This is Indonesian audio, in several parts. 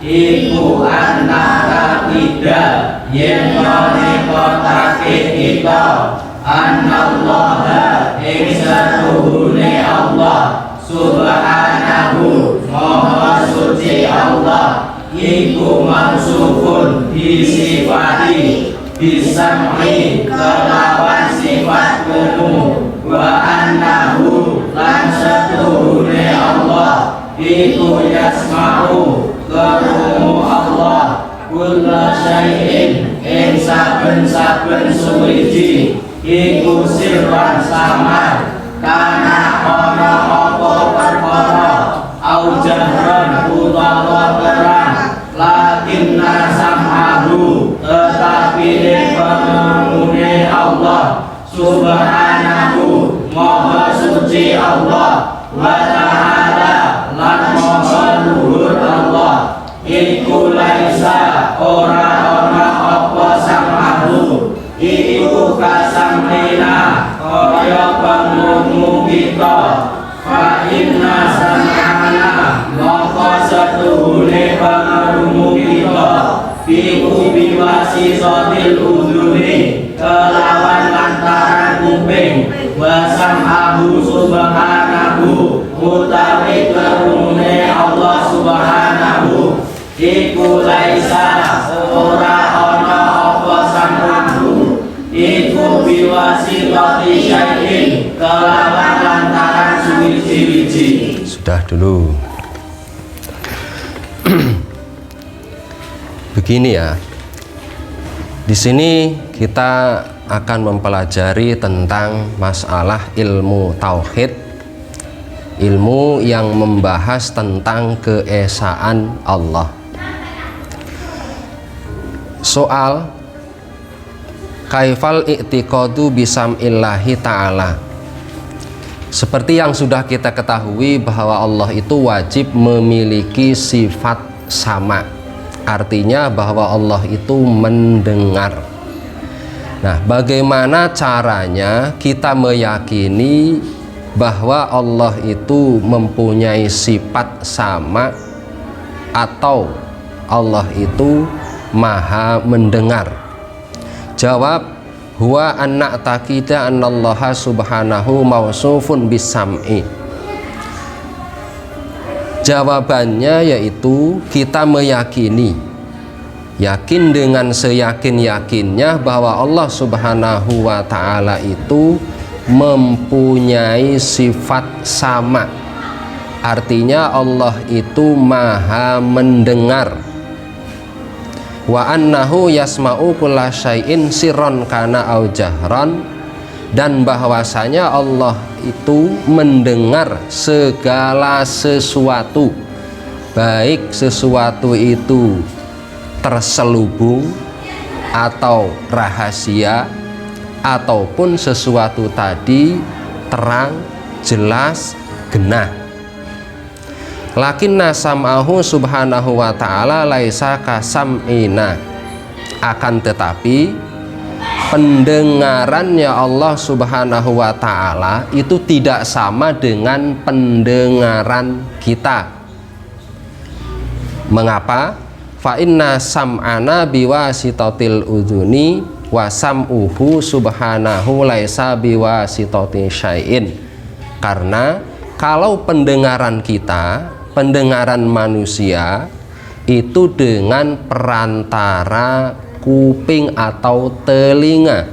iku anna tidak yen nekotake kita anallaha ing satuhune Allah subhanahu maha suci Allah iku mausufun disifati bisam'i kelawan sifat umum wa annahu lan satuhune Allah iku yasma'u kerumu Allah kulla syai'in ing saben-saben suwiji iku sirran samar kana ana apa perkara au jahran utawa terang lakinna sam'ahu tetapi pengemune Allah subhanahu maha suci Allah wa ta'ala lan maha luhur Allah iku laisa ora ana apa sam'ahu iku kasamina kaya pengungu kita fa inna sam'ana maka satuhune pengungu kita iku biwasisatil udhuni kelawan lantaran kuping wa sam'ahu subhanahu utawi kerumune Allah subhanahu iku laisa ora ana apa sam'ahu iku biwasitati syai'in kelawan lantaran suwiji-wiji. Sudah dulu. Begini ya. Di sini kita akan mempelajari tentang masalah ilmu tauhid, ilmu yang membahas tentang keesaan Allah. Soal kaifal i'tiqadu bisam'illahi ta'ala. Seperti yang sudah kita ketahui bahwa Allah itu wajib memiliki sifat sama. Artinya bahwa Allah itu mendengar. Nah, bagaimana caranya kita meyakini bahwa Allah itu mempunyai sifat sama atau Allah itu maha mendengar? Jawab, huwa anna taqida annallaha subhanahu mausufun bisam'i. Jawabannya yaitu kita meyakini, yakin dengan seyakin-yakinnya bahwa Allah subhanahu wa ta'ala itu mempunyai sifat sama. Artinya Allah itu maha mendengar. Wa annahu yasma'u kulla syai'in sirron kana au jahran, dan bahwasanya Allah itu mendengar segala sesuatu, baik sesuatu itu terselubung atau rahasia ataupun sesuatu tadi terang, jelas, genah. Lakinna sam'ahu subhanahu wa ta'ala laisa kasam'ina, akan tetapi pendengarannya Allah subhanahu wa ta'ala itu tidak sama dengan pendengaran kita. Mengapa? Fa inna sam'ana biwasitatil udhuni wa sam'uhu subhanahu laisa biwasitati syai'in. Karena kalau pendengaran kita, pendengaran manusia itu dengan perantara kuping atau telinga,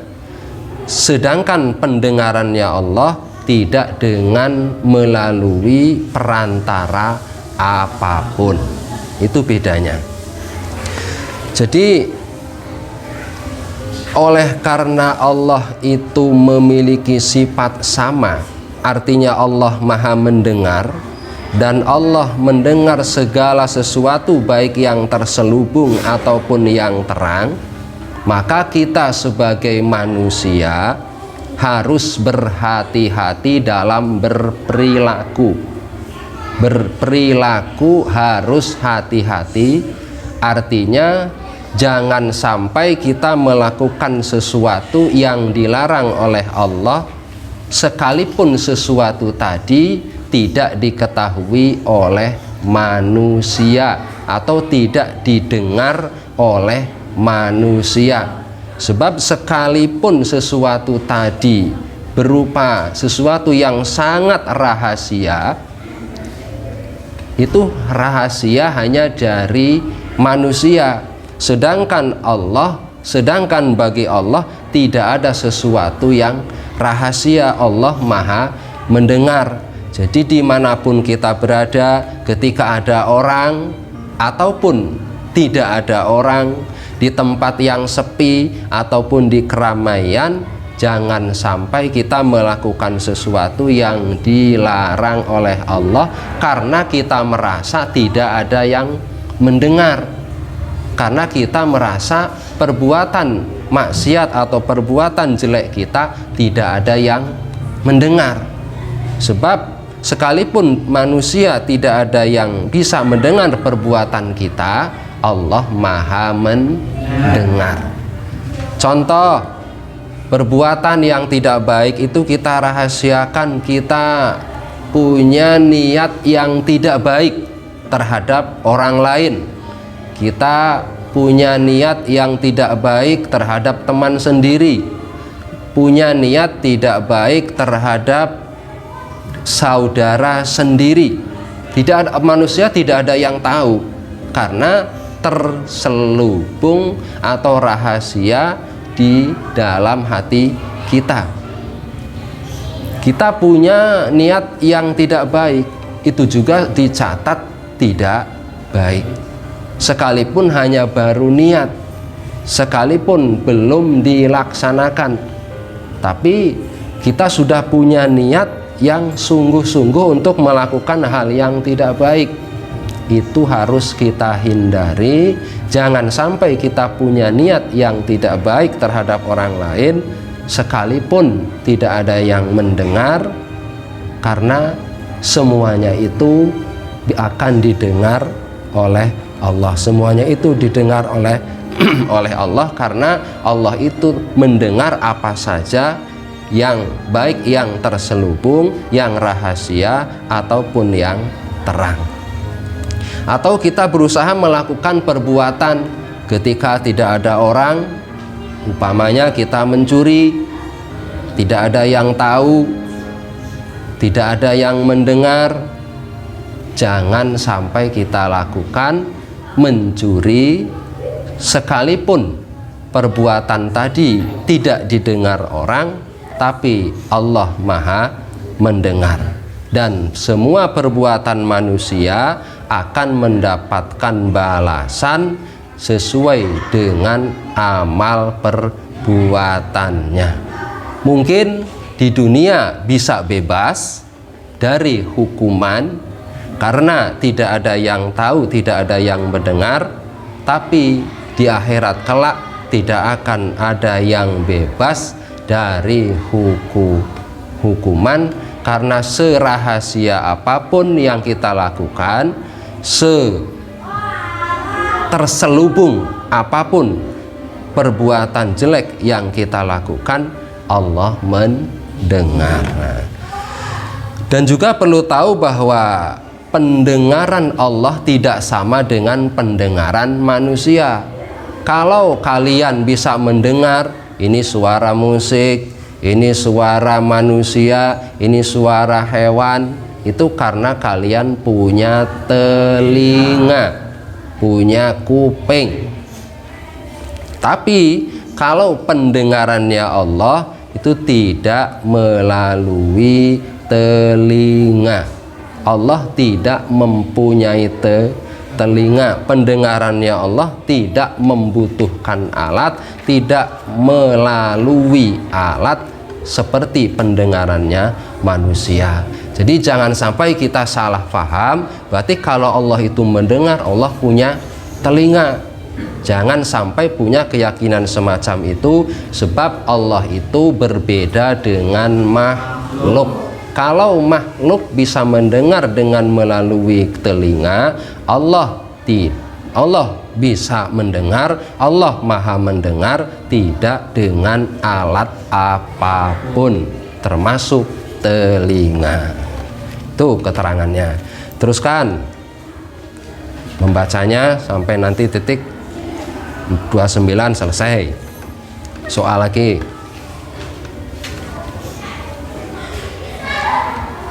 sedangkan pendengarannya Allah tidak dengan melalui perantara apapun. Itu bedanya. Jadi oleh karena Allah itu memiliki sifat sama, artinya Allah maha mendengar, dan Allah mendengar segala sesuatu baik yang terselubung ataupun yang terang, maka kita sebagai manusia harus berhati-hati dalam berperilaku. Berperilaku harus hati-hati, artinya jangan sampai kita melakukan sesuatu yang dilarang oleh Allah, sekalipun sesuatu tadi tidak diketahui oleh manusia. atau tidak didengar oleh manusia. Sebab sekalipun sesuatu tadi berupa sesuatu yang sangat rahasia, itu rahasia hanya dari manusia, sedangkan bagi Allah tidak ada sesuatu yang rahasia. Allah Maha mendengar. Jadi dimanapun kita berada, ketika ada orang ataupun tidak ada orang, di tempat yang sepi ataupun di keramaian, jangan sampai kita melakukan sesuatu yang dilarang oleh Allah karena kita merasa tidak ada yang mendengar, karena kita merasa perbuatan maksiat atau perbuatan jelek kita tidak ada yang mendengar. Sebab sekalipun manusia tidak ada yang bisa mendengar perbuatan kita, Allah Maha mendengar. Contoh, perbuatan yang tidak baik itu kita rahasiakan, kita punya niat yang tidak baik terhadap orang lain, kita punya niat yang tidak baik terhadap teman sendiri, punya niat tidak baik terhadap saudara sendiri. Manusia tidak ada yang tahu karena terselubung atau rahasia di dalam hati kita. Kita punya niat yang tidak baik, itu juga dicatat tidak baik. Sekalipun hanya baru niat, sekalipun belum dilaksanakan, tapi kita sudah punya niat yang sungguh-sungguh untuk melakukan hal yang tidak baik. Itu harus kita hindari. Jangan sampai kita punya niat yang tidak baik terhadap orang lain sekalipun tidak ada yang mendengar, karena semuanya itu akan didengar oleh Allah. Semuanya itu didengar oleh oleh Allah, karena Allah itu mendengar apa saja yang baik, yang terselubung, yang rahasia ataupun yang terang. Atau kita berusaha melakukan perbuatan ketika tidak ada orang, umpamanya kita mencuri, tidak ada yang tahu, tidak ada yang mendengar. Jangan sampai kita lakukan mencuri sekalipun perbuatan tadi tidak didengar orang, tapi Allah Maha mendengar. Dan semua perbuatan manusia akan mendapatkan balasan sesuai dengan amal perbuatannya. Mungkin di dunia bisa bebas dari hukuman karena tidak ada yang tahu, tidak ada yang mendengar, tapi di akhirat kelak tidak akan ada yang bebas dari hukuman, karena serahasia apapun yang kita lakukan, terselubung apapun perbuatan jelek yang kita lakukan, Allah mendengar. Dan juga perlu tahu bahwa pendengaran Allah tidak sama dengan pendengaran manusia. Kalau kalian bisa mendengar ini suara musik, ini suara manusia, ini suara hewan, itu karena kalian punya telinga, punya kuping. Tapi kalau pendengarannya Allah itu tidak melalui telinga. Allah tidak mempunyai telinga. Pendengarannya Allah tidak membutuhkan alat, tidak melalui alat seperti pendengarannya manusia. Jadi jangan sampai kita salah paham, berarti kalau Allah itu mendengar, Allah punya telinga. Jangan sampai punya keyakinan semacam itu, sebab Allah itu berbeda dengan makhluk. Kalau makhluk bisa mendengar dengan melalui telinga, Allah bisa mendengar, Allah Maha mendengar tidak dengan alat apapun, termasuk telinga. Itu keterangannya. Teruskan. membacanya sampai nanti titik 29 selesai. Soal lagi.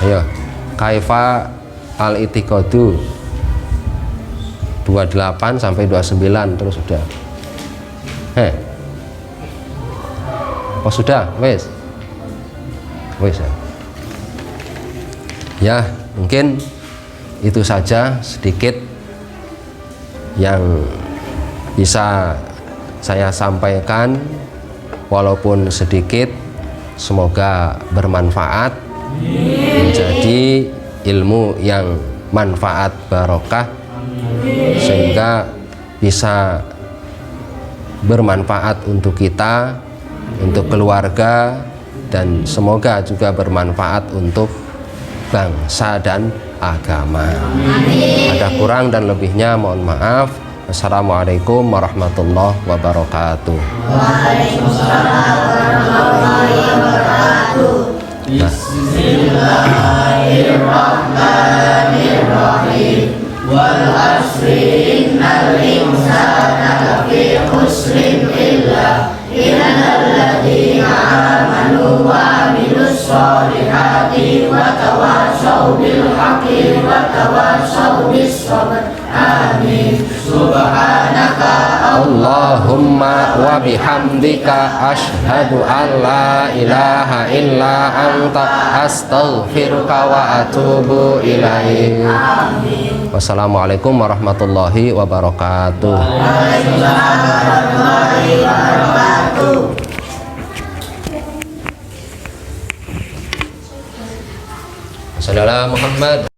Ayo, kaifa al-itiqadu 28 sampai 29 terus sudah. Oh sudah, wes. Wes ya. Ya, mungkin itu saja sedikit yang bisa saya sampaikan, walaupun sedikit, semoga bermanfaat, menjadi ilmu yang manfaat barokah, sehingga bisa bermanfaat untuk kita, untuk keluarga, dan semoga juga bermanfaat untuk bangsa dan agama. Ada kurang dan lebihnya mohon maaf. Assalamualaikum warahmatullahi wabarakatuh. Waalaikumsalam warahmatullahi wabarakatuh. Bismillahirrahmanirrahim. Wal asri innal insana lafi khusrin illa innalladzina amanu wa amilus solihati wa tawassaw bil haqqi wa tawassaw bis sabr. Amin. Subhanaka Allahumma wa bihamdika asyhadu an la ilaha illa anta astaghfiruka wa atubu ilaik. Amin. Wassalamualaikum warahmatullahi wabarakatuh. Waalaikumsalam warahmatullahi wabarakatuh. Sallallahu Muhammad.